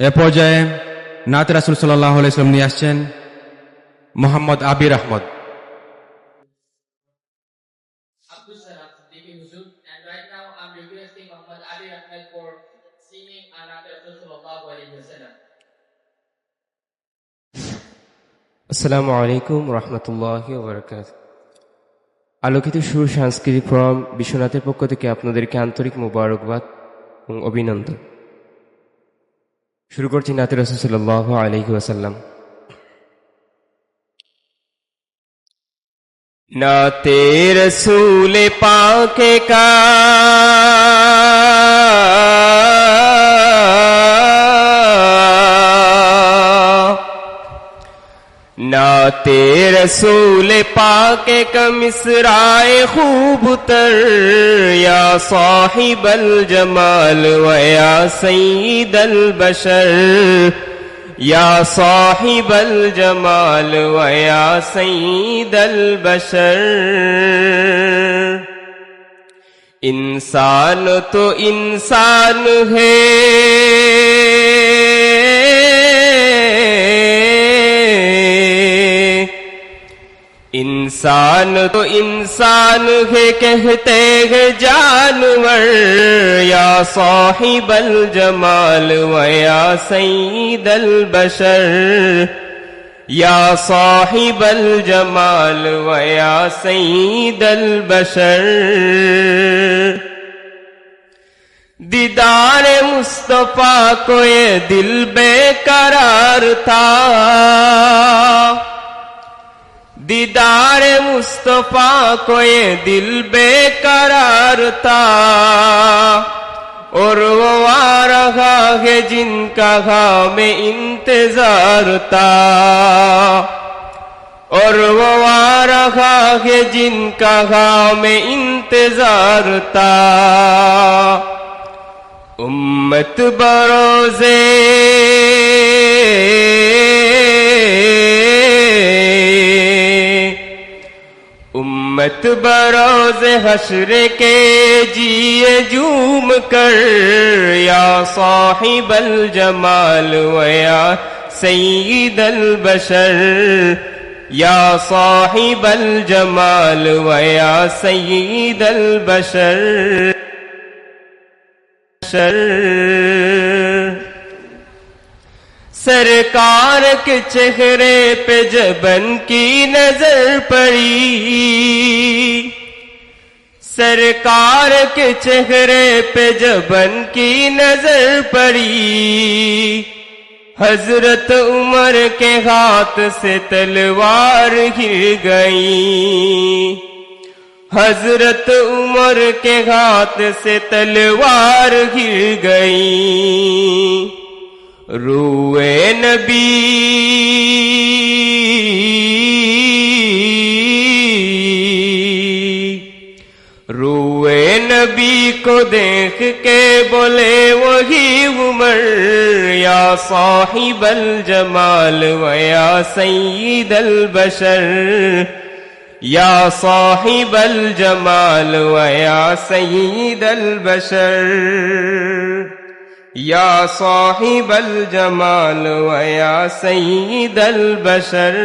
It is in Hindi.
এ পর্যায়ে নাত রাসূল সাল্লাল্লাহু আলাইহি ওয়াসাল্লাম নিয়ে আসছেন মোহাম্মদ আবির Ahmad. And right now I'm requesting Muhammad Ali Ahmed for singing Anat Rasul Sallallahu Alaihi Wasallam. আসসালামু আলাইকুম রহমতুল্লাহি ওয়া বারাকাতুহু। আলোকিত সুর সাংস্কৃতিক ফোরাম বিশ্বনাথের পক্ষ থেকে আপনাদেরকে আন্তরিক মোবারকবাদ এবং অভিনন্দন। শুরু করছি নাতে রাসূল সাল্লাল্লাহু আলাইহি ওয়াসাল্লাম। নাতে রাসূল পাক কা नाते रसूल पाक का मिसराए खूब तर या साहिबल जमाल व या सईदल बशर या साहिबल जमाल व या सईदल बशर। इंसान तो इंसान है इंसान तो इंसान है कहते हैं जानवर या साहिबल जमाल व या सईदल बशर या साहिबल जमाल व या सईदल बशर। दीदार मुस्तफा को ये दिल बेकरार था, दीदार मुस्तफा को ये दिल बेकरार था, और वो आ रहा है जिनका हमें इंतजार था, और वो आ रहा है जिनका हमें इंतजार था। उम्मत बरोज़े उम्मत बरोज़ हश्र के जिए झूम कर या साहिबल जमाल व या सईदल बशर या साहिबल जमाल व या सईदल बशर। सरकार के चेहरे पे जबन की नजर पड़ी, सरकार के चेहरे पे जबन की नजर पड़ी, हजरत उमर के हाथ से तलवार गिर गई, हजरत उमर के हाथ से तलवार गिर गई। रूए नबी रूए नबी को देख के बोले वही उमर या साहिबल जमाल व या सईदल बशर या साहिबल जमाल व या सईदल बशर या साहिबल जमाल व या सईदल बशर।